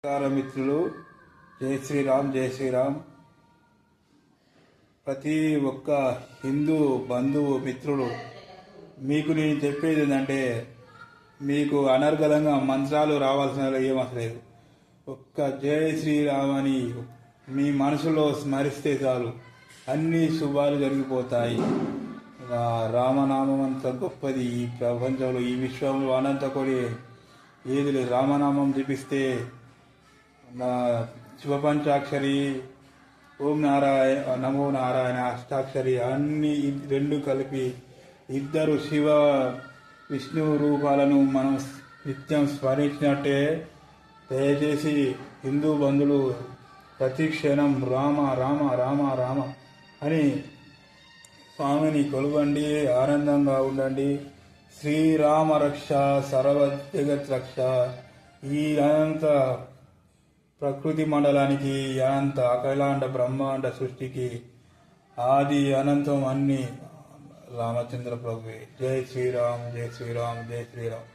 నమస్కారం మిత్రులు. జై శ్రీరామ్, జై శ్రీరామ్. ప్రతి ఒక్క హిందూ బంధువు మిత్రులు మీకు నేను చెప్పేది ఏంటంటే, మీకు అనర్గళంగా మంత్రాలు రావాల్సిన ఏమసలు లేదు. ఒక్క జై శ్రీరామ్ అని మీ మనసులో స్మరిస్తే చాలు, అన్ని శుభాలు జరిగిపోతాయి. రామనామం అంత గొప్పది ఈ ప్రపంచంలో, ఈ విశ్వంలో అనంత కూడా ఏది లేదు. రామనామం జపిస్తే శివపంచాక్షరి, ఓం నారాయణ, నమో నారాయణ, అష్టాక్షరి అన్ని రెండు కలిపి ఇద్దరు శివ విష్ణు రూపాలను మనం నిత్యం స్మరించినట్టే. దయచేసి హిందూ బంధువులు ప్రతి క్షణం రామ రామ రామ రామ అని స్వామిని కొలవండి, ఆనందంగా ఉండండి. శ్రీరామ రక్ష సర్వ జగత్ రక్ష. ఈ అనంత ప్రకృతి మండలానికి, అనంత అఖిలాండ బ్రహ్మాండ సృష్టికి ఆది అనంతం అన్ని రామచంద్ర ప్రభువే. జై శ్రీరామ్, జై శ్రీరామ్, జై శ్రీరామ్.